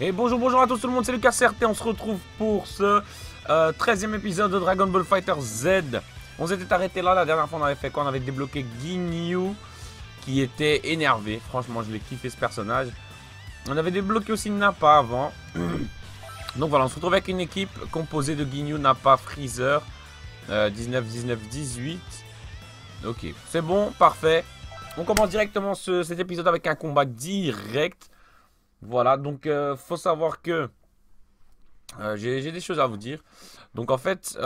Et bonjour, bonjour à tous tout le monde, c'est Lucas CRT, on se retrouve pour ce 13e épisode de Dragon Ball Fighter Z. On s'était arrêté là, la dernière fois on avait fait quoi? On avait débloqué Ginyu qui était énervé, franchement je l'ai kiffé ce personnage. On avait débloqué aussi Nappa avant. Donc voilà, on se retrouve avec une équipe composée de Ginyu, Nappa, Freezer, 19, 19, 18. Ok, c'est bon, parfait. On commence directement cet épisode avec un combat direct. Voilà, donc faut savoir que j'ai des choses à vous dire. Donc en fait,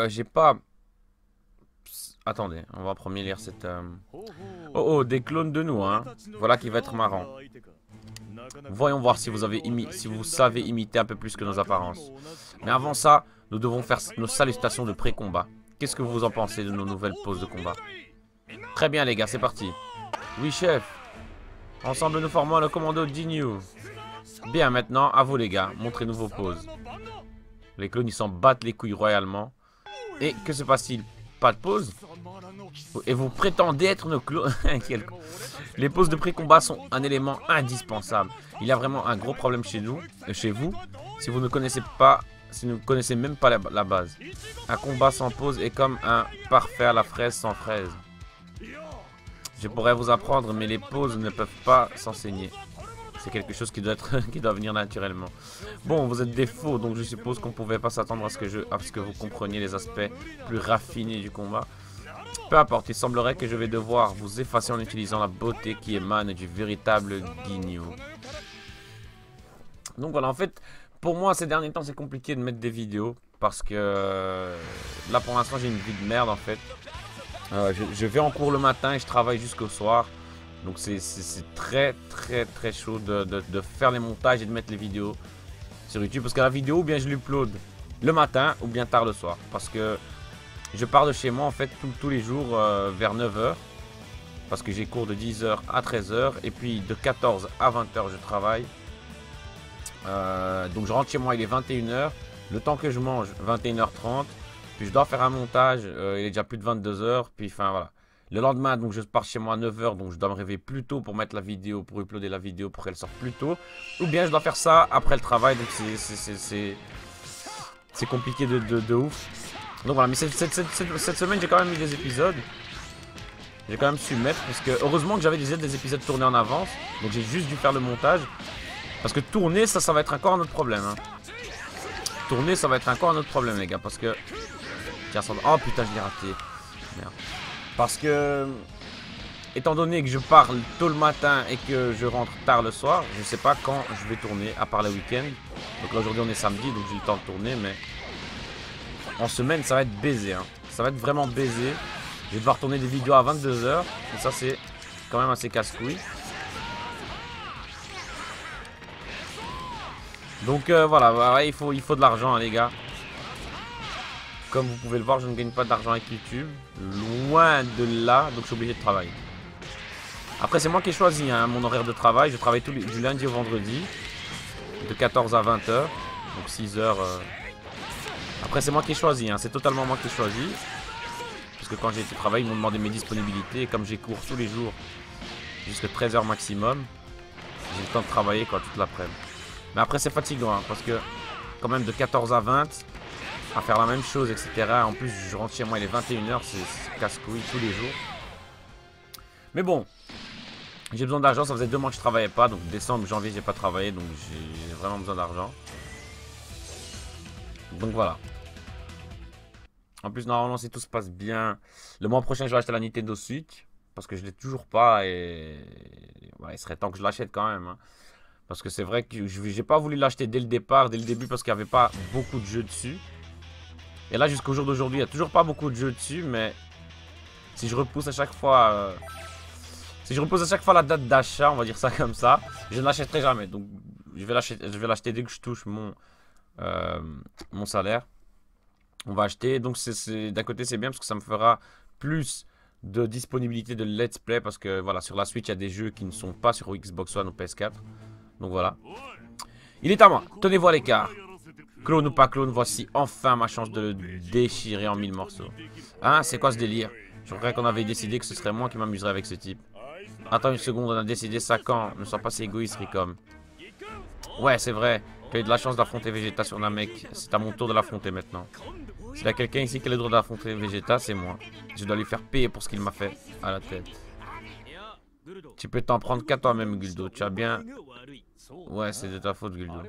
j'ai pas... Attendez, on va premier lire cette... Oh, des clones de nous, hein. Voilà qui va être marrant. Voyons voir si vous savez imiter un peu plus que nos apparences. Mais avant ça, nous devons faire nos salutations de pré-combat. Qu'est-ce que vous en pensez de nos nouvelles poses de combat? Très bien les gars, c'est parti. Oui chef. Ensemble nous formons le commando Ginyu. Bien maintenant, à vous les gars, montrez-nous vos poses. Les clones ils s'en battent les couilles royalement. Et que se passe-t-il? Pas de pause? Et vous prétendez être nos clones? Les poses de pré-combat sont un élément indispensable. Il y a vraiment un gros problème chez nous, chez vous, si vous ne connaissez pas, si vous ne connaissez même pas la base. Un combat sans pause est comme un parfait à la fraise sans fraise. Je pourrais vous apprendre, mais les pauses ne peuvent pas s'enseigner. C'est quelque chose qui doit qui doit venir naturellement. Bon, vous êtes des faux, donc je suppose qu'on ne pouvait pas s'attendre à ce que vous compreniez les aspects plus raffinés du combat. Peu importe, il semblerait que je vais devoir vous effacer en utilisant la beauté qui émane du véritable Ginyu. Donc voilà, en fait, pour moi, ces derniers temps, c'est compliqué de mettre des vidéos. Parce que là, pour l'instant, j'ai une vie de merde, en fait. Je vais en cours le matin et je travaille jusqu'au soir. Donc c'est très chaud de faire les montages et de mettre les vidéos sur YouTube. Parce que la vidéo, ou bien je l'upload le matin ou bien tard le soir. Parce que je pars de chez moi en fait tous les jours vers 9 h. Parce que j'ai cours de 10 h à 13 h. Et puis de 14 à 20 h je travaille. Donc je rentre chez moi, il est 21 h. Le temps que je mange, 21 h 30. Puis je dois faire un montage, il est déjà plus de 22 h. Puis enfin voilà. Le lendemain, donc je pars chez moi à 9 h, donc je dois me réveiller plus tôt pour mettre la vidéo, pour uploader la vidéo pour qu'elle sorte plus tôt. Ou bien je dois faire ça après le travail, donc c'est compliqué de ouf. Donc voilà, mais cette semaine j'ai quand même eu des épisodes. J'ai quand même su mettre, parce que heureusement que j'avais des épisodes tournés en avance. Donc j'ai juste dû faire le montage. Parce que tourner, ça va être encore un autre problème. Hein. Tourner, ça va être encore un autre problème les gars, parce que... Tiens, oh putain, je l'ai raté. Merde. Parce que, étant donné que je parle tôt le matin et que je rentre tard le soir, je sais pas quand je vais tourner, à part le week-end. Donc là aujourd'hui on est samedi, donc j'ai le temps de tourner, mais en semaine ça va être baisé. Hein. Ça va être vraiment baisé. Je vais devoir tourner des vidéos à 22 h, et ça c'est quand même assez casse-couille. Donc voilà, ouais, il faut de l'argent hein, les gars. Comme vous pouvez le voir, je ne gagne pas d'argent avec YouTube. Loin de là, donc je suis obligé de travailler. Après, c'est moi qui ai choisi hein, mon horaire de travail. Je travaille du lundi au vendredi. De 14 à 20 h. Donc 6 h. Après, c'est moi qui ai choisi. Hein, c'est totalement moi qui ai choisi. Parce que quand j'ai été travailler, ils m'ont demandé mes disponibilités. Et comme j'ai cours tous les jours, jusqu'à 13 h maximum, j'ai le temps de travailler quoi, toute l'après-midi. Mais après, c'est fatigant. Hein, parce que quand même de 14 à 20... à faire la même chose, etc. En plus, je rentre chez moi, il est 21 h, c'est casse-couille tous les jours. Mais bon, j'ai besoin d'argent, ça faisait 2 mois que je travaillais pas, donc décembre, janvier, j'ai pas travaillé, donc j'ai vraiment besoin d'argent. Donc voilà. En plus, normalement, si tout se passe bien, le mois prochain, je vais acheter la Nintendo Switch, parce que je l'ai toujours pas, et ouais, il serait temps que je l'achète quand même. Hein. Parce que c'est vrai que j'ai pas voulu l'acheter dès le départ, dès le début, parce qu'il n'y avait pas beaucoup de jeux dessus. Et là, jusqu'au jour d'aujourd'hui, il n'y a toujours pas beaucoup de jeux dessus, mais si je repousse à chaque fois, la date d'achat, on va dire ça comme ça, je ne l'achèterai jamais. Donc, je vais l'acheter dès que je touche mon salaire. On va acheter. Donc, d'un côté, c'est bien parce que ça me fera plus de disponibilité de let's play parce que voilà, sur la Switch, il y a des jeux qui ne sont pas sur Xbox One ou PS4. Donc voilà. Il est à moi. Tenez-vous à l'écart. Clone ou pas clone, voici enfin ma chance de le déchirer en 1000 morceaux. Hein, c'est quoi ce délire? Je croyais qu'on avait décidé que ce serait moi qui m'amuserais avec ce type. Attends une seconde, on a décidé ça quand? Ne sois pas si égoïste, Ricom. Ouais, c'est vrai. Tu as eu de la chance d'affronter Vegeta sur Namek. C'est à mon tour de l'affronter maintenant. S'il y a quelqu'un ici qui a le droit d'affronter Vegeta, c'est moi. Je dois lui faire payer pour ce qu'il m'a fait à la tête. Tu peux t'en prendre qu'à toi-même, Guldo. Tu as bien... Ouais, c'est de ta faute, Guldo.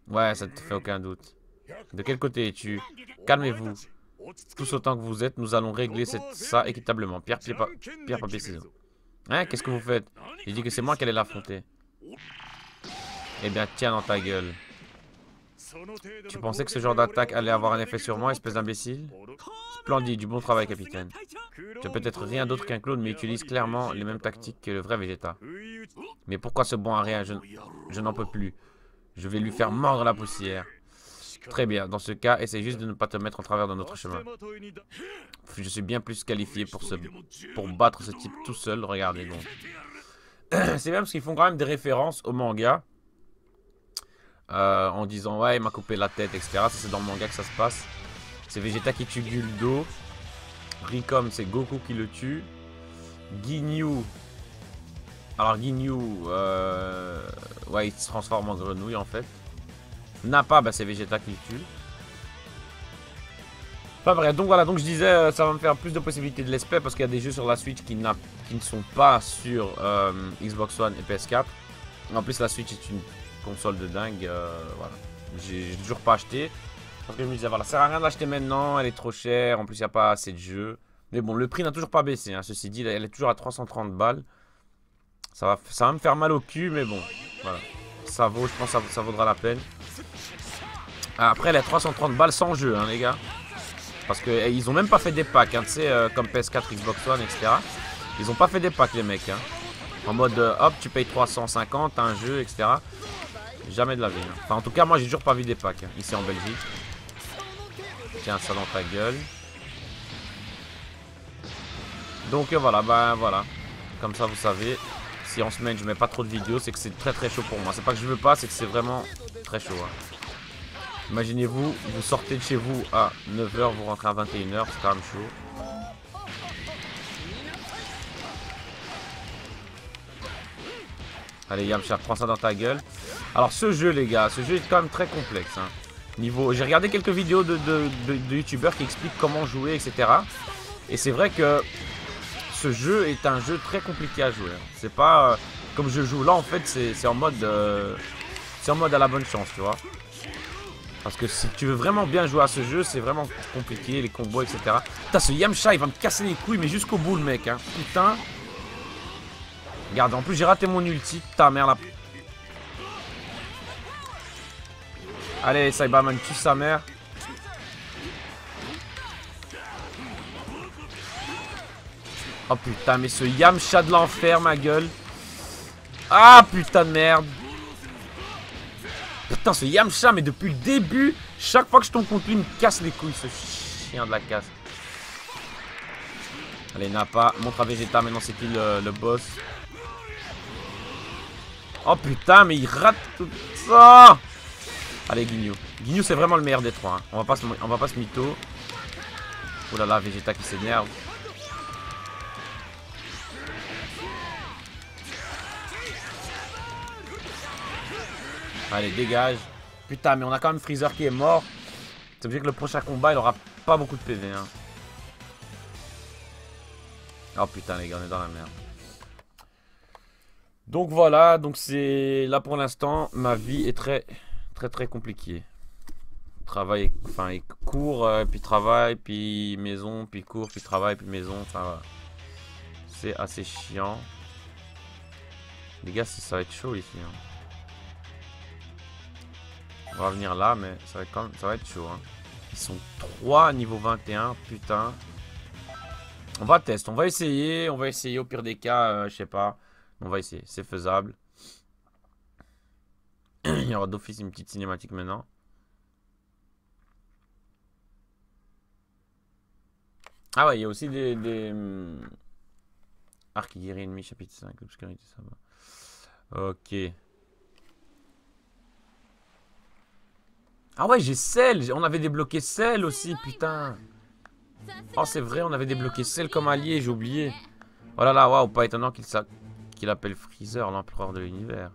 Ouais, ça te fait aucun doute. De quel côté es-tu? Calmez-vous. Tous autant que vous êtes, nous allons régler ça équitablement. Pierre, papier, ciseaux. Hein, qu'est-ce que vous faites? J'ai dit que c'est moi qui allais l'affronter. Eh bien, tiens dans ta gueule. Tu pensais que ce genre d'attaque allait avoir un effet sur moi, espèce d'imbécile? Splendide, du bon travail, capitaine. Tu es peut-être rien d'autre qu'un clone, mais utilise clairement les mêmes tactiques que le vrai Vegeta. Mais pourquoi ce bon à rien? Je n'en peux plus. Je vais lui faire mordre la poussière. Très bien, dans ce cas, essaye juste de ne pas te mettre en travers de notre chemin. Je suis bien plus qualifié pour battre ce type tout seul, regardez donc. C'est bien parce qu'ils font quand même des références au manga. En disant ouais il m'a coupé la tête etc. Ça c'est dans le manga que ça se passe. C'est Vegeta qui tue Guldo. Ricom c'est Goku qui le tue. Ginyu. Alors Ginyu ouais il se transforme en grenouille en fait. Nappa bah, c'est Vegeta qui le tue. Enfin bref donc voilà donc je disais ça va me faire plus de possibilités de l'espèce parce qu'il y a des jeux sur la Switch qui ne sont pas sur Xbox One et PS4. En plus la Switch est une console de dingue, voilà. J'ai toujours pas acheté. Parce que je me disais, voilà, ça sert à rien de l'acheter maintenant, elle est trop chère, en plus il n'y a pas assez de jeux. Mais bon, le prix n'a toujours pas baissé, hein. Ceci dit, elle est toujours à 330 balles. Ça va me faire mal au cul, mais bon, voilà. Ça vaut, je pense que ça vaudra la peine. Après, elle est à 330 balles sans jeu, hein, les gars. Parce qu'ils ont même pas fait des packs, hein, tu sais, comme PS4, Xbox One, etc. Ils ont pas fait des packs, les mecs, hein. En mode, hop, tu payes 350, un jeu, etc. Jamais de la vie. Hein. Enfin, en tout cas, moi, j'ai toujours pas vu des packs, hein, ici en Belgique. Tiens, ça dans ta gueule. Donc, voilà, ben voilà. Comme ça, vous savez, si en semaine, je mets pas trop de vidéos, c'est que c'est très très chaud pour moi. C'est pas que je veux pas, c'est que c'est vraiment très chaud. Hein. Imaginez-vous, vous sortez de chez vous à 9 h, vous rentrez à 21 h, c'est quand même chaud. Allez Yamcha, prends ça dans ta gueule. Alors ce jeu les gars, ce jeu est quand même très complexe. Hein. J'ai regardé quelques vidéos de youtubeurs qui expliquent comment jouer, etc. Et c'est vrai que ce jeu est un jeu très compliqué à jouer. Hein. C'est pas comme je joue là en fait, c'est en mode à la bonne chance, tu vois. Parce que si tu veux vraiment bien jouer à ce jeu, c'est vraiment compliqué, les combos, etc. Putain, ce Yamcha, il va me casser les couilles, mais jusqu'au bout le mec. Hein. Putain. Regarde, en plus j'ai raté mon ulti. Ta mère là. Allez, Cyberman, tue sa mère. Oh putain, mais ce Yamcha de l'enfer, ma gueule. Ah putain de merde. Putain, ce Yamcha, mais depuis le début, chaque fois que je tombe contre lui, il me casse les couilles, ce chien de la casse. Allez, Nappa, montre à Vegeta, maintenant c'est qui le boss. Oh putain, mais il rate tout ça. Allez, Ginyu. Ginyu, c'est vraiment le meilleur des trois. Hein. On va pas se mytho. Oh là là, Vegeta qui s'énerve. Allez, dégage. Putain, mais on a quand même Freezer qui est mort. Ça veut dire que le prochain combat, il aura pas beaucoup de PV. Hein. Oh putain, les gars, on est dans la merde. Donc voilà, donc c'est là pour l'instant, ma vie est très compliquée. Travail, enfin cours, puis travail, puis maison, puis cours, puis travail, puis maison, enfin voilà. C'est assez chiant. Les gars, ça va être chaud ici. Hein. On va venir là, mais ça va être chaud. Hein. Ils sont 3 niveau 21, putain. On va tester, on va essayer au pire des cas, je sais pas. On va essayer, c'est faisable. Il y aura d'office une petite cinématique maintenant. Ah ouais, il y a aussi des arc guéri ennemi chapitre 5, l'obscurité, ça va. Ok. Ah ouais, j'ai Cell, on avait débloqué Cell aussi, putain. Oh c'est vrai, on avait débloqué Cell comme allié, j'ai oublié. Oh là là, waouh, pas étonnant qu'il appelle Freezer, l'empereur de l'univers.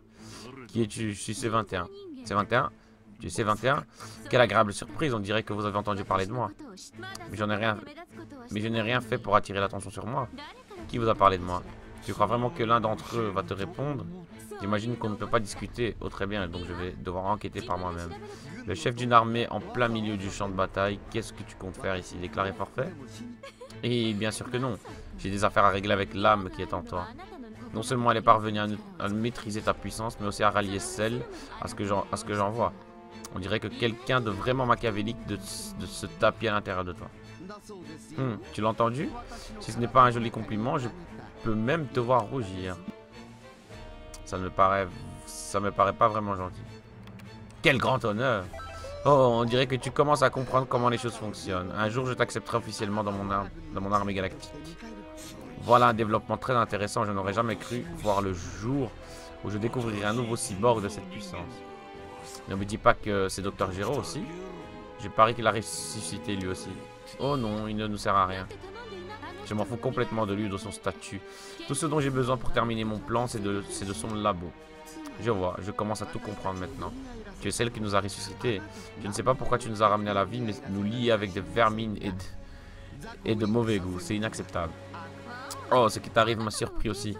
Qui es-tu? Je suis C21. C21? Tu es C21? Quelle agréable surprise, on dirait que vous avez entendu parler de moi. Mais je n'ai rien fait pour attirer l'attention sur moi. Qui vous a parlé de moi? Tu crois vraiment que l'un d'entre eux va te répondre? J'imagine qu'on ne peut pas discuter. Oh très bien, donc je vais devoir enquêter par moi-même. Le chef d'une armée en plein milieu du champ de bataille. Qu'est-ce que tu comptes faire ici? Déclarer forfait? Et bien sûr que non. J'ai des affaires à régler avec l'âme qui est en toi. Non seulement elle est parvenue à maîtriser ta puissance, mais aussi à rallier celle à ce que j'en vois. On dirait que quelqu'un de vraiment machiavélique de se taper à l'intérieur de toi. Tu l'as entendu? Si ce n'est pas un joli compliment, je peux même te voir rougir. Ça me paraît pas vraiment gentil. Quel grand honneur! Oh, on dirait que tu commences à comprendre comment les choses fonctionnent. Un jour, je t'accepterai officiellement dans mon armée galactique. Voilà un développement très intéressant. Je n'aurais jamais cru voir le jour où je découvrirai un nouveau cyborg de cette puissance. Ne me dis pas que c'est Dr. Gero aussi. J'ai parié qu'il a ressuscité lui aussi. Oh non, il ne nous sert à rien. Je m'en fous complètement de lui et de son statut. Tout ce dont j'ai besoin pour terminer mon plan, c'est de son labo. Je vois, je commence à tout comprendre maintenant. Tu es celle qui nous a ressuscités. Je ne sais pas pourquoi tu nous as ramenés à la vie, mais nous lier avec des vermines et de mauvais goût. C'est inacceptable. Oh, ce qui t'arrive m'a surpris aussi.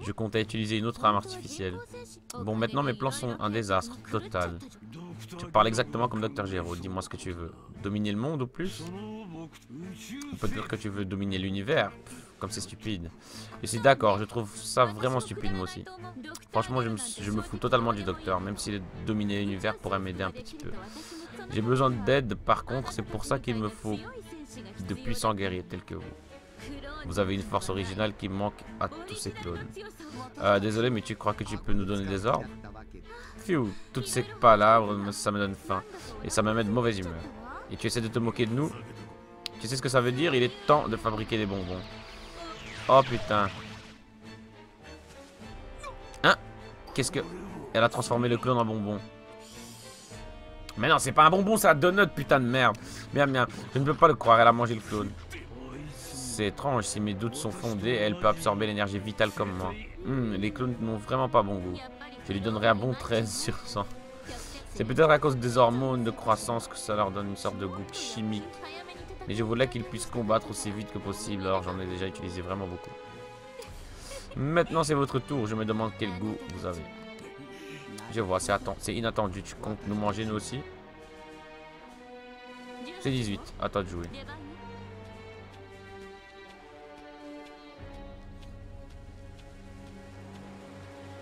Je comptais utiliser une autre arme artificielle. Bon, maintenant mes plans sont un désastre total. Tu parles exactement comme Dr. Gero. Dis-moi ce que tu veux. Dominer le monde ou plus? On peut dire que tu veux dominer l'univers. Comme c'est stupide. Je suis d'accord, je trouve ça vraiment stupide moi aussi. Franchement, je me fous totalement du docteur. Même si dominer l'univers pourrait m'aider un petit peu. J'ai besoin d'aide par contre. C'est pour ça qu'il me faut de puissants guerriers tels que vous. Vous avez une force originale qui manque à tous ces clones. Désolé, mais tu crois que tu peux nous donner des ordres? Pfiou, toutes ces palabres, ça me donne faim. Et ça me met de mauvaise humeur. Et tu essaies de te moquer de nous? Tu sais ce que ça veut dire? Il est temps de fabriquer des bonbons. Oh putain. Hein? Qu'est-ce que... Elle a transformé le clone en bonbon. Mais non, c'est pas un bonbon, c'est un donut, putain de merde. Bien, bien. Je ne peux pas le croire, elle a mangé le clone. C'est étrange, si mes doutes sont fondés, elle peut absorber l'énergie vitale comme moi. Les clones n'ont vraiment pas bon goût. Je lui donnerai un bon 13 sur 100. C'est peut-être à cause des hormones de croissance que ça leur donne une sorte de goût chimique. Mais je voulais qu'ils puissent combattre aussi vite que possible, alors j'en ai déjà utilisé vraiment beaucoup. Maintenant c'est votre tour, je me demande quel goût vous avez. Je vois, c'est inattendu, tu comptes nous manger nous aussi? C'est 18, à toi de jouer.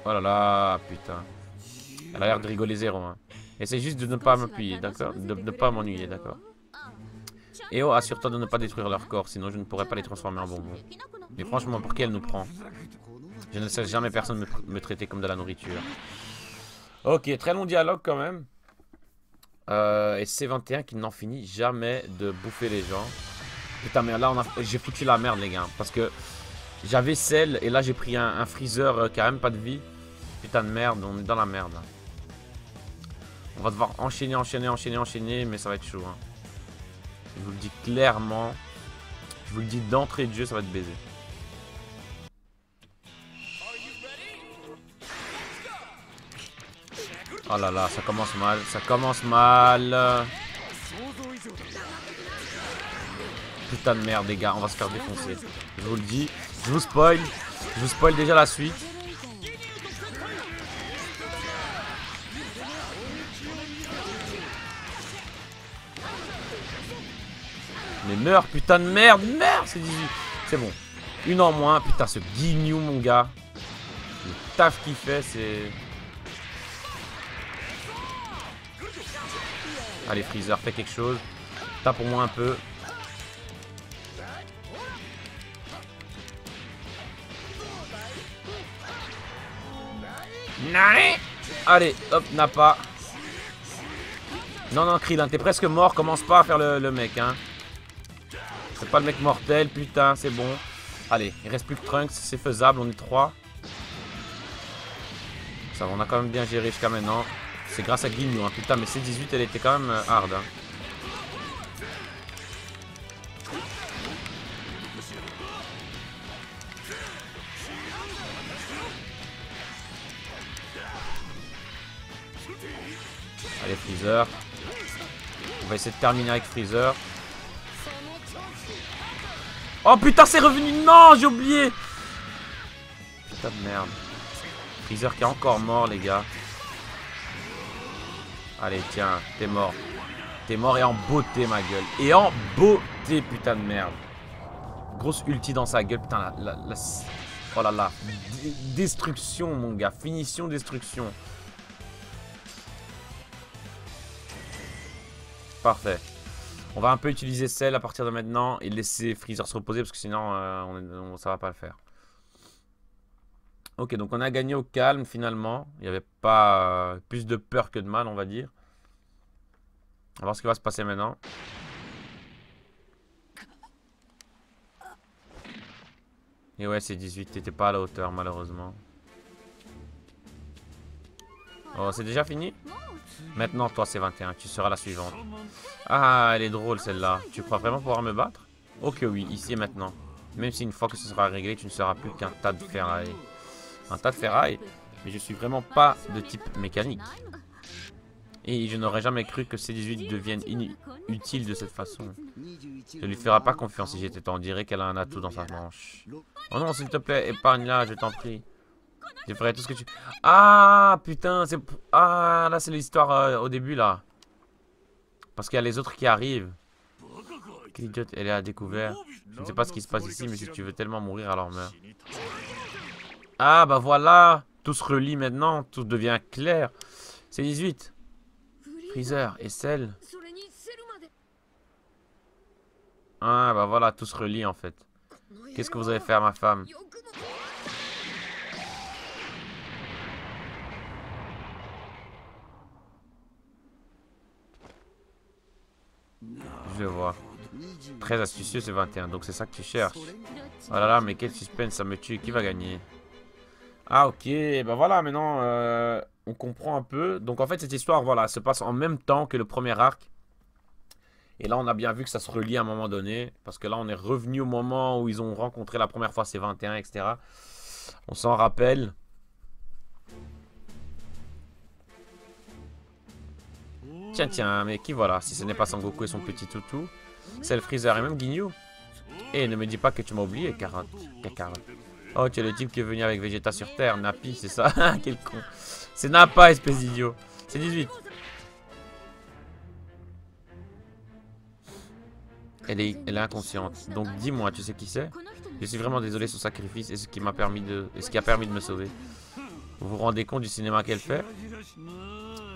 Oh là là, putain. Elle a l'air de rigoler zéro. Hein. Essaye juste de ne pas m'appuyer, d'accord? De ne pas m'ennuyer, d'accord? Et oh, assure-toi de ne pas détruire leur corps, sinon je ne pourrais pas les transformer en bonbons. Mais franchement, pour qui elle nous prend? Je ne laisse jamais personne me traiter comme de la nourriture. Ok, très long dialogue quand même. Et C21 qui n'en finit jamais de bouffer les gens. Putain, mais là, j'ai foutu la merde, les gars. Parce que j'avais celle, et là, j'ai pris un freezer qui a même pas de vie. Putain de merde, on est dans la merde. On va devoir enchaîner, mais ça va être chaud. Hein. Je vous le dis clairement. Je vous le dis d'entrée de jeu, ça va être baisé. Oh là là, ça commence mal, ça commence mal. Putain de merde les gars, on va se faire défoncer. Je vous le dis, je vous spoil déjà la suite. Mais meurs, putain de merde, c'est 18. C'est bon, une en moins, putain ce guignou mon gars. Le taf qu'il fait, c'est... Allez Freezer, fais quelque chose. Tape pour moi un peu. Allez, hop, n'a pas. Non, non, Krillin, t'es presque mort. Commence pas à faire le mec, hein. C'est pas le mec mortel, putain, c'est bon. Allez, il reste plus que Trunks, c'est faisable, on est 3. Ça va, on a quand même bien géré jusqu'à maintenant. C'est grâce à Ginyu, hein. Putain, mais C18, elle était quand même hard, hein. Allez, Freezer. On va essayer de terminer avec Freezer. Oh putain, c'est revenu. Non, j'ai oublié. Putain de merde. Freezer qui est encore mort, les gars. Allez, tiens, t'es mort. T'es mort et en beauté, ma gueule. Et en beauté, putain de merde. Grosse ulti dans sa gueule. Putain, oh là là. Destruction, mon gars. Finition, destruction. Parfait. On va un peu utiliser Cell à partir de maintenant et laisser Freezer se reposer parce que sinon, ça va pas le faire. Ok, donc on a gagné au calme finalement. Il n'y avait pas plus de peur que de mal, on va dire. On va voir ce qui va se passer maintenant. Et ouais, c'est 18. T'étais pas à la hauteur, malheureusement. Oh, c'est déjà fini? Maintenant, toi, c'est 21. Tu seras la suivante. Ah, elle est drôle, celle-là. Tu crois vraiment pouvoir me battre? Ok, oui, ici et maintenant. Même si une fois que ce sera réglé, tu ne seras plus qu'un tas de ferraille. Un tas de ferraille? Mais je suis vraiment pas de type mécanique. Et je n'aurais jamais cru que C18 devienne inutile de cette façon. Je ne lui ferai pas confiance si j'étais toi. On dirait qu'elle a un atout dans sa manche. Oh non, s'il te plaît, épargne-la, je t'en prie. Je ferai tout ce que tu... Ah, putain, c'est... Ah, là, c'est l'histoire au début, là. Parce qu'il y a les autres qui arrivent. Quelle idiote, elle est à découvert. Je ne sais pas ce qui se passe ici, mais si tu veux tellement mourir, alors meurs. Ah, bah voilà. Tout se relie maintenant, tout devient clair. C'est 18. Freezer et Cell. Ah, bah voilà, tout se relie en fait. Qu'est-ce que vous avez fait à ma femme? Je vois. Très astucieux, c'est 21, donc c'est ça que tu cherches. Oh là là, mais quel suspense, ça me tue. Qui va gagner? Ah ok, bah voilà, maintenant on comprend un peu. Donc en fait cette histoire, voilà, se passe en même temps que le premier arc. Et là on a bien vu que ça se relie à un moment donné. Parce que là on est revenu au moment où ils ont rencontré la première fois ces 21, etc. On s'en rappelle. Tiens, tiens, mais qui voilà? Si ce n'est pas Sangoku et son petit toutou, c'est le Freezer et même Ginyu. Et ne me dis pas que tu m'as oublié, Kakarot. Oh, tu es le type qui est venu avec Vegeta sur Terre. Nappi, c'est ça? Quel con. C'est Nappa, espèce d'idiot. C'est 18. Elle est inconsciente. Donc dis-moi, tu sais qui c'est? Je suis vraiment désolé son sacrifice et ce qui a permis de me sauver. Vous vous rendez compte du cinéma qu'elle fait?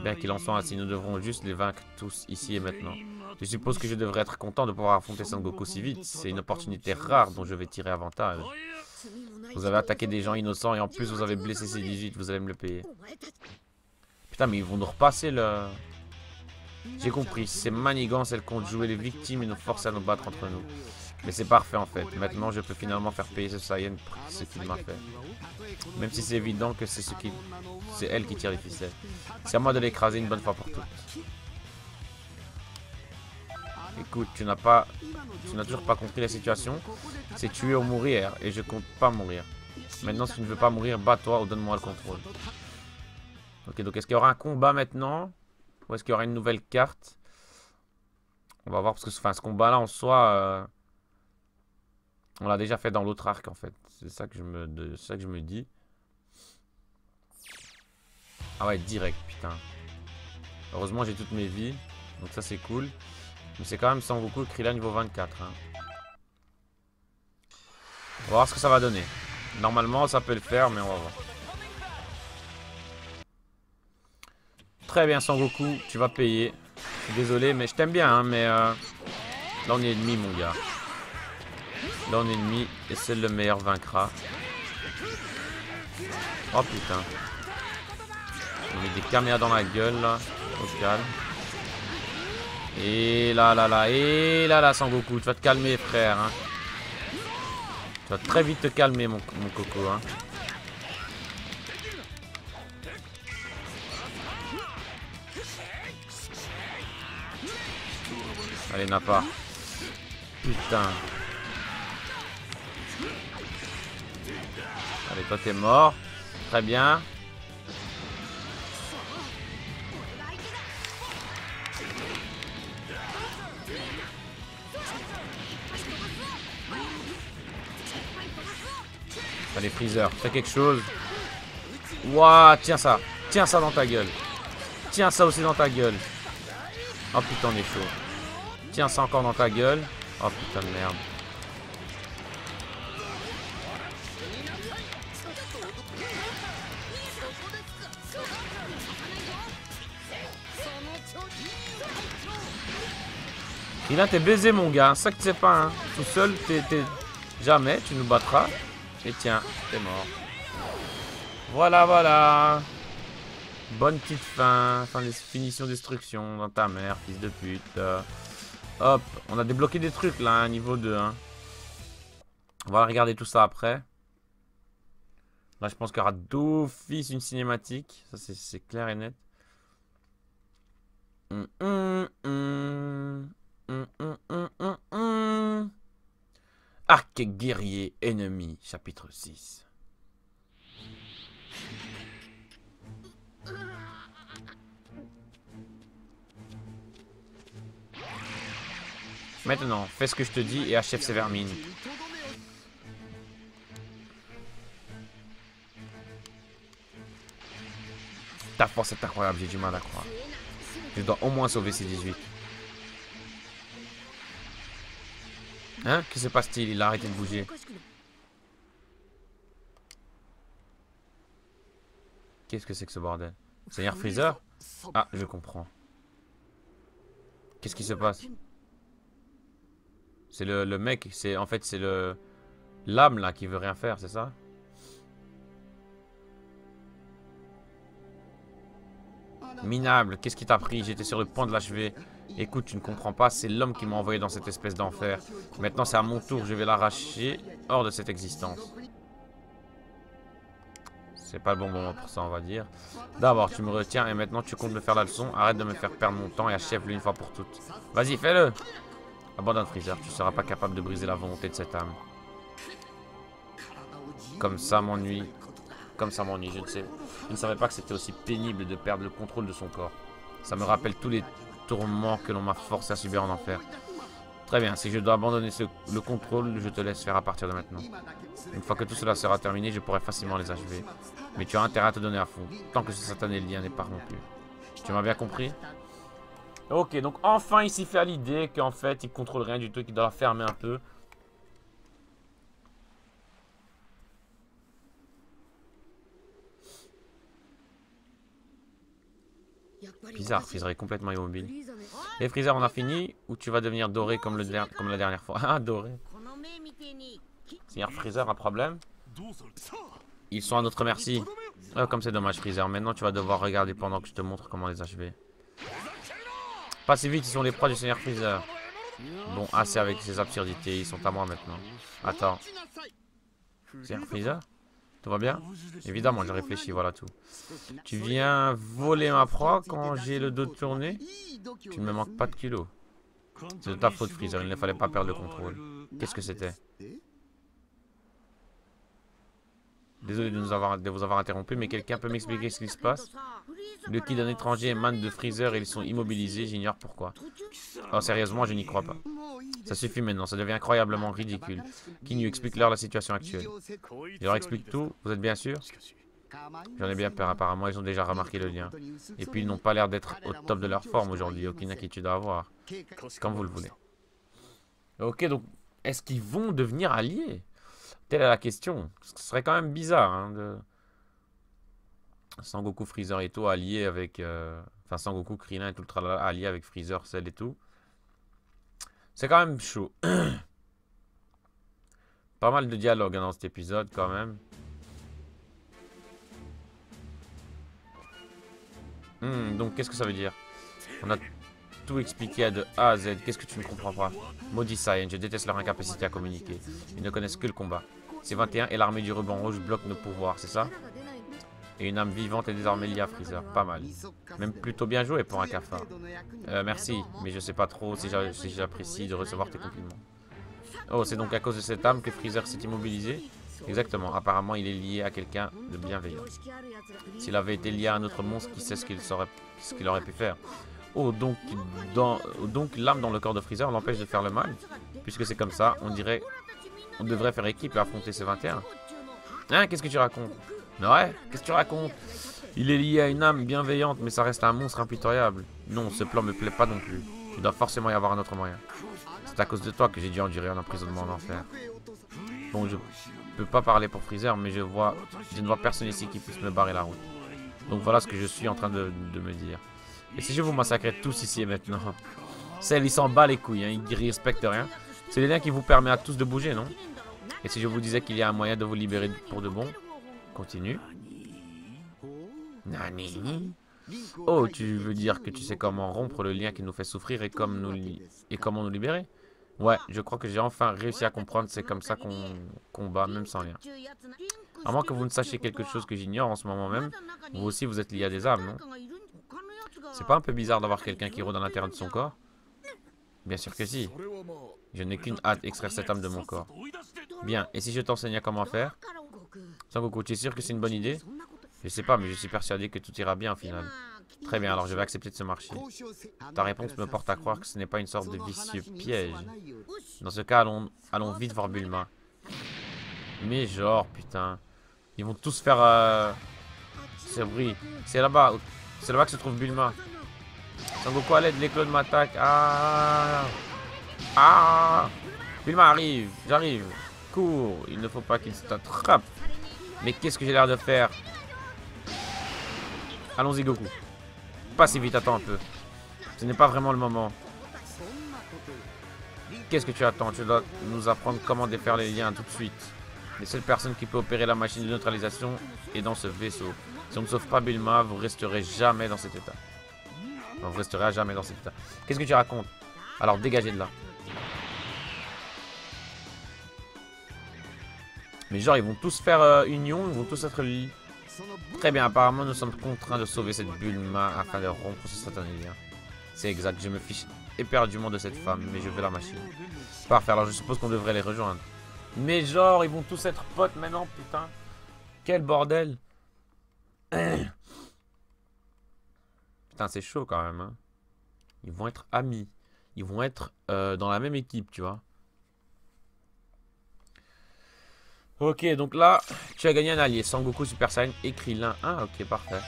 Bien qu'il en soit ainsi, nous devrons juste les vaincre tous ici et maintenant. Je suppose que je devrais être content de pouvoir affronter Sangoku si vite. C'est une opportunité rare dont je vais tirer avantage. Vous avez attaqué des gens innocents et en plus vous avez blessé ces 18, vous allez me le payer. Putain, mais ils vont nous repasser le... J'ai compris, ces manigances, elles comptent jouer les victimes et nous forcer à nous battre entre nous. Mais c'est parfait en fait. Maintenant, je peux finalement faire payer ce Saiyan pour ce qu'il m'a fait. Même si c'est évident que c'est elle qui tire les ficelles. C'est à moi de l'écraser une bonne fois pour toutes. Écoute, tu n'as toujours pas compris la situation. C'est tuer ou mourir et je compte pas mourir. Maintenant, si tu ne veux pas mourir, bats-toi ou donne-moi le contrôle. Ok, donc est-ce qu'il y aura un combat maintenant? Ou est-ce qu'il y aura une nouvelle carte? On va voir parce que ce combat-là en soi, on l'a déjà fait dans l'autre arc en fait. C'est ça que je me dis. Ah ouais, direct, putain. Heureusement, j'ai toutes mes vies. Donc ça, c'est cool. Mais c'est quand même Sangoku Krillin niveau 24. Hein. On va voir ce que ça va donner. Normalement, ça peut le faire, mais on va voir. Très bien, Sangoku, tu vas payer. Je suis désolé, mais je t'aime bien, hein, mais là, on est ennemi, mon gars. Là, on est ennemi, et seul le meilleur vaincra. Oh, putain. On met des caméras dans la gueule, là. Au calme. Et là, Sangoku, tu vas te calmer, frère. Hein. Tu vas très vite te calmer, mon coco. Hein. Allez, Nappa. Putain. Allez, toi, t'es mort. Très bien. Allez, Freezer, fais quelque chose. Ouah, tiens ça. Tiens ça dans ta gueule. Tiens ça aussi dans ta gueule. Oh putain, on est chaud. Tiens ça encore dans ta gueule. Oh putain de merde. Il a t'es baisé mon gars, ça que tu sais pas hein. Tout seul, jamais, tu nous battras. Et tiens, t'es mort. Voilà, voilà. Bonne petite fin. Fin de finition destruction dans ta mère, fils de pute. Hop, on a débloqué des trucs là, hein, niveau 2. Hein. On va regarder tout ça après. Là, je pense qu'il y aura d'office une cinématique. Ça, c'est clair et net. Arc guerrier ennemi, chapitre 6. Maintenant, fais ce que je te dis et achève ces vermines. Ta force est incroyable, j'ai du mal à croire. Je dois au moins sauver ces 18. Hein? Que se passe-t-il? Il a arrêté de bouger. Qu'est-ce que c'est que ce bordel? Seigneur Freezer? Ah, je comprends. Qu'est-ce qui se passe? C'est le mec, en fait c'est l'âme là qui veut rien faire, c'est ça? Minable, qu'est-ce qui t'a pris? J'étais sur le point de l'achever. Écoute, tu ne comprends pas, c'est l'homme qui m'a envoyé dans cette espèce d'enfer. Maintenant c'est à mon tour, je vais l'arracher hors de cette existence. C'est pas le bon moment pour ça, on va dire. D'abord, tu me retiens et maintenant tu comptes me faire la leçon. Arrête de me faire perdre mon temps et achève-le une fois pour toutes. Vas-y, fais-le! Abandonne Freezer, tu ne seras pas capable de briser la volonté de cette âme. Comme ça m'ennuie. Comme ça m'ennuie, je ne sais. Je ne savais pas que c'était aussi pénible de perdre le contrôle de son corps. Ça me rappelle tous les tourments que l'on m'a forcé à subir en enfer. Très bien, si je dois abandonner le contrôle, je te laisse faire à partir de maintenant. Une fois que tout cela sera terminé, je pourrai facilement les achever. Mais tu as intérêt à te donner à fond, tant que ce satané lien n'est pas rompu. Tu m'as bien compris? Ok, donc enfin il s'y fait à l'idée qu'en fait il contrôle rien du tout et qu'il doit la fermer un peu. Bizarre, Freezer est complètement immobile. Et Freezer, on a fini ou tu vas devenir doré comme la dernière fois? Ah, doré. Seigneur Freezer, un problème? Ils sont à notre merci. Oh, comme c'est dommage Freezer, maintenant tu vas devoir regarder pendant que je te montre comment les achever. Pas si vite, ils sont les proies du Seigneur Freezer. Bon, assez avec ces absurdités, ils sont à moi maintenant. Attends. Seigneur Freezer? Tout va bien? Évidemment, je réfléchis, voilà tout. Tu viens voler ma proie quand j'ai le dos tourné? Tu ne me manques pas de kilos. C'est de ta faute, Freezer, il ne fallait pas perdre le contrôle. Qu'est-ce que c'était? Désolé de vous avoir interrompu, mais quelqu'un peut m'expliquer ce qui se passe? Le ki d'un étranger émane de Freezer et ils sont immobilisés, j'ignore pourquoi. Oh, sérieusement, je n'y crois pas. Ça suffit maintenant, ça devient incroyablement ridicule. Qui explique-leur la situation actuelle? Il leur explique tout, vous êtes bien sûr? J'en ai bien peur, apparemment ils ont déjà remarqué le lien. Et puis ils n'ont pas l'air d'être au top de leur forme aujourd'hui, aucune inquiétude à avoir. Comme vous le voulez. Ok, donc, est-ce qu'ils vont devenir alliés? Telle est la question. Ce serait quand même bizarre, hein, de... Sangoku, Freezer et tout alliés avec... Enfin, Sangoku, Krillin et tout le tralala alliés avec Freezer, Cell et tout. C'est quand même chaud. Pas mal de dialogue hein, dans cet épisode quand même. Donc qu'est-ce que ça veut dire? On a tout expliqué de A à Z. Qu'est-ce que tu ne comprends pas? Maudit Saiyan, je déteste leur incapacité à communiquer. Ils ne connaissent que le combat. C21 et l'armée du ruban rouge bloquent nos pouvoirs, c'est ça? Et une âme vivante est désormais liée à Freezer. Pas mal. Même plutôt bien joué pour un cafard. Merci, mais je sais pas trop si j'apprécie de recevoir tes compliments. Oh, c'est donc à cause de cette âme que Freezer s'est immobilisé? Exactement, apparemment il est lié à quelqu'un de bienveillant. S'il avait été lié à un autre monstre, qui sait ce qu'il aurait pu faire? Oh, donc l'âme dans le corps de Freezer l'empêche de faire le mal? Puisque c'est comme ça, on devrait faire équipe et affronter C21. Hein, qu'est-ce que tu racontes? Ouais, qu'est-ce que tu racontes? Il est lié à une âme bienveillante, mais ça reste un monstre impitoyable. Non, ce plan me plaît pas non plus. Il doit forcément y avoir un autre moyen. C'est à cause de toi que j'ai dû endurer un emprisonnement en enfer. Bon, je peux pas parler pour Freezer, mais je ne vois personne ici qui puisse me barrer la route. Donc voilà ce que je suis en train de me dire. Et si je vous massacrais tous ici et maintenant? Celle, il s'en bat les couilles, hein, il respecte rien. C'est le lien qui vous permet à tous de bouger, non? Et si je vous disais qu'il y a un moyen de vous libérer pour de bon? Continue. Nani? Oh, tu veux dire que tu sais comment rompre le lien qui nous fait souffrir et comment nous libérer? Ouais, je crois que j'ai enfin réussi à comprendre. C'est comme ça qu'on combat, même sans lien. À moins que vous ne sachiez quelque chose que j'ignore en ce moment même, vous aussi vous êtes lié à des âmes, non? C'est pas un peu bizarre d'avoir quelqu'un qui rôde à l'intérieur de son corps? Bien sûr que si. Je n'ai qu'une hâte d'extraire cette âme de mon corps. Bien, et si je t'enseignais comment faire? Sangoku, tu es sûr que c'est une bonne idée? Je sais pas, mais je suis persuadé que tout ira bien au final. Très bien, alors je vais accepter de ce marché. Ta réponse me porte à croire que ce n'est pas une sorte de vicieux piège. Dans ce cas, allons vite voir Bulma. Mais genre, putain. Ils vont tous faire... ce bruit. C'est là-bas. C'est là-bas que se trouve Bulma. Sangoku à l'aide, les clones m'attaquent. Ah. Ah. Bulma arrive. J'arrive. Cours. Il ne faut pas qu'il t'attrape. Mais qu'est-ce que j'ai l'air de faire? Allons-y, Goku. Pas si vite, attends un peu. Ce n'est pas vraiment le moment. Qu'est-ce que tu attends? Tu dois nous apprendre comment défaire les liens tout de suite. Les seules personnes qui peuvent opérer la machine de neutralisation est dans ce vaisseau. Si on ne sauve pas Bulma, vous resterez jamais dans cet état. Enfin, vous resterez à jamais dans cet état. Qu'est-ce que tu racontes? Alors dégagez de là. Mais genre ils vont tous faire union, ils vont tous être liés. Très bien, apparemment nous sommes contraints de sauver cette Bulma afin de rompre ce satané lien. C'est exact, je me fiche éperdument de cette femme, mais je veux la machine. Parfait, alors je suppose qu'on devrait les rejoindre. Mais genre, ils vont tous être potes maintenant, putain. Quel bordel. Putain, c'est chaud quand même, hein. Ils vont être amis. Ils vont être dans la même équipe, tu vois. Ok, donc là, tu as gagné un allié. Sangoku, Super Saiyan et Krillin. Ah, ok, parfait.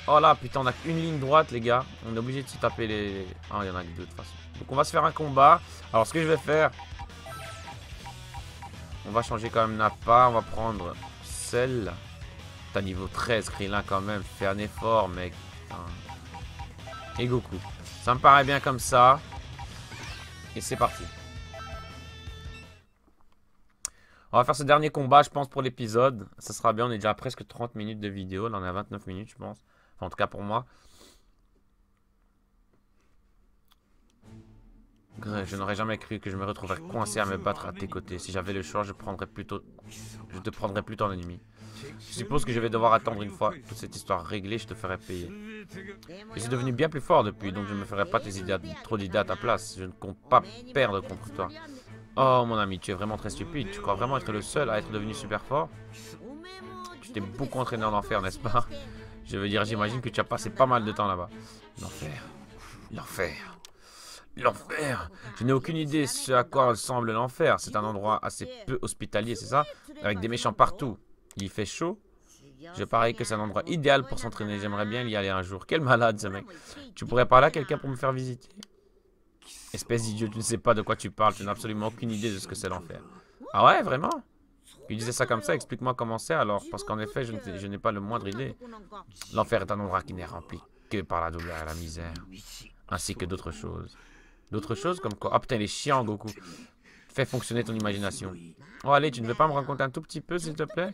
Oh là, putain, on a qu'une ligne droite, les gars. On est obligé de se taper les... Ah, il y en a que deux, de toute façon. Donc, on va se faire un combat. Alors, ce que je vais faire... On va changer quand même Nappa. On va prendre celle. T'as niveau 13, Krillin, quand même. Fais un effort, mec. Putain. Et Goku. Ça me paraît bien comme ça. Et c'est parti. On va faire ce dernier combat, je pense, pour l'épisode. Ça sera bien, on est déjà à presque 30 minutes de vidéo. Là, on est à 29 minutes, je pense. Enfin, en tout cas, pour moi. Je n'aurais jamais cru que je me retrouverais coincé à me battre à tes côtés. Si j'avais le choix, je te prendrais plutôt en ennemi. Je suppose que je vais devoir attendre une fois toute cette histoire réglée, je te ferai payer. Je suis devenu bien plus fort depuis, donc je ne me ferai pas trop d'idées à ta place. Je ne compte pas perdre contre toi. Oh mon ami, tu es vraiment très stupide. Tu crois vraiment être le seul à être devenu super fort? Tu t'es beaucoup entraîné en enfer, n'est-ce pas? Je veux dire, j'imagine que tu as passé pas mal de temps là-bas. L'enfer. L'enfer. L'enfer. Je n'ai aucune idée ce à quoi ressemble l'enfer. C'est un endroit assez peu hospitalier, c'est ça? Avec des méchants partout. Il fait chaud. Je parie que c'est un endroit idéal pour s'entraîner. J'aimerais bien y aller un jour. Quel malade ce mec. Tu pourrais parler à quelqu'un pour me faire visiter? Espèce d'idiot, tu ne sais pas de quoi tu parles. Tu n'as absolument aucune idée de ce que c'est l'enfer. Ah ouais, vraiment? Tu disais ça comme ça, explique-moi comment c'est alors. Parce qu'en effet, je n'ai pas le moindre idée. L'enfer est un endroit qui n'est rempli que par la douleur et la misère. Ainsi que d'autres choses. D'autres choses comme quoi? Ah putain, il est chiant, Goku. Fais fonctionner ton imagination. Oh allez, tu ne veux pas me raconter un tout petit peu, s'il te plaît?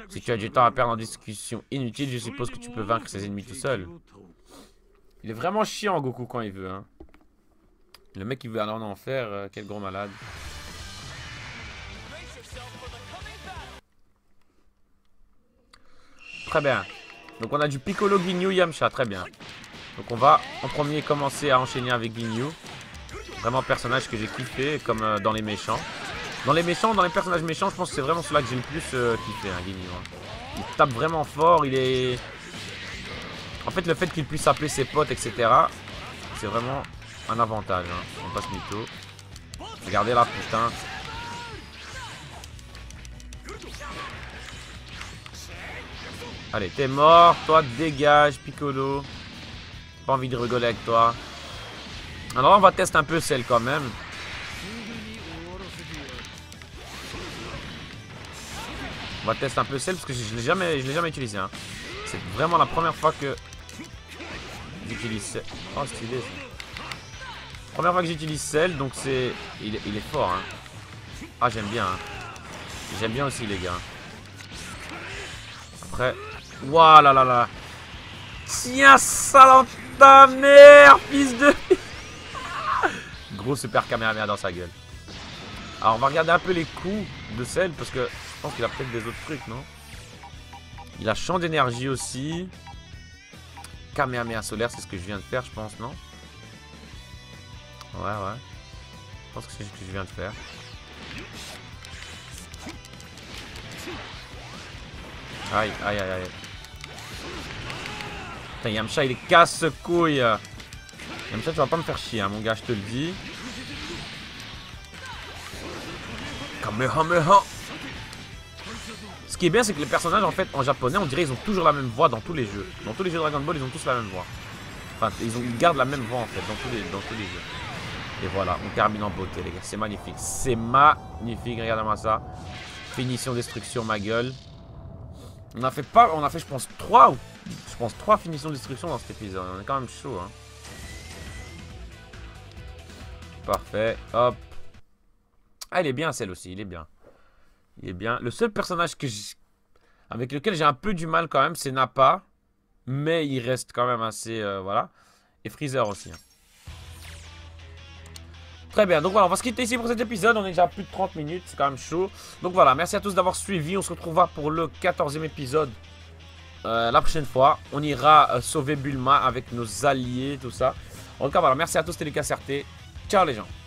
Si tu as du temps à perdre en discussion inutile, je suppose que tu peux vaincre ses ennemis tout seul. Il est vraiment chiant, Goku, quand il veut, hein. Le mec, il veut aller en enfer, quel gros malade. Très bien. Donc on a du Piccolo, Ginyu, Yamcha, très bien. Donc on va en premier commencer à enchaîner avec Ginyu. Vraiment personnage que j'ai kiffé, comme dans les méchants. Dans les personnages méchants, je pense que c'est vraiment celui-là que j'ai le plus kiffé, hein, Ginyu. Hein. Il tape vraiment fort, il est... En fait, le fait qu'il puisse appeler ses potes, etc. C'est vraiment un avantage. Hein. On passe mytho. Regardez là, putain. Allez, t'es mort. Toi, dégage, Piccolo. Pas envie de rigoler avec toi. Alors, on va tester un peu Cell quand même. On va tester un peu Cell parce que je l'ai jamais utilisé. Hein. C'est vraiment la première fois que j'utilise Cell. Oh, stylé ça. Première fois que j'utilise Cell, donc c'est... Il est fort. Hein. Ah, j'aime bien. Hein. J'aime bien aussi, les gars. Après... Voilà là là. Tiens, sale ta mère, fils de... Gros super Kamehameha dans sa gueule. Alors, on va regarder un peu les coups de Cell parce que je pense qu'il a peut-être des autres trucs, non? Il a champ d'énergie aussi. Kamehameha solaire, c'est ce que je viens de faire, je pense, non? Ouais, ouais. Je pense que c'est ce que je viens de faire. Aïe, aïe, aïe, aïe. Putain, Yamcha, il est casse-couille. Yamcha, tu vas pas me faire chier, hein, mon gars, je te le dis. Kamehameha. Ce qui est bien, c'est que les personnages, en fait, en japonais, on dirait ils ont toujours la même voix dans tous les jeux. Dans tous les jeux Dragon Ball, ils ont tous la même voix. Enfin, ils gardent la même voix, en fait, dans tous les jeux. Et voilà, on termine en beauté, les gars. C'est magnifique. C'est magnifique, regardez-moi ça. Finition, destruction, ma gueule. On a fait, je pense, 3 finitions de destruction dans cet épisode. On est quand même chaud, hein. Parfait, hop. Ah, il est bien, celle aussi, il est bien. Il est bien. Le seul personnage avec lequel j'ai un peu du mal quand même, c'est Nappa. Mais il reste quand même assez... voilà. Et Freezer aussi. Hein. Très bien, donc voilà, on va se quitter ici pour cet épisode. On est déjà à plus de 30 minutes, c'est quand même chaud. Donc voilà, merci à tous d'avoir suivi. On se retrouvera pour le 14e épisode la prochaine fois. On ira sauver Bulma avec nos alliés, tout ça. En tout cas, voilà, merci à tous, c'était Lucas RT. Ciao les gens.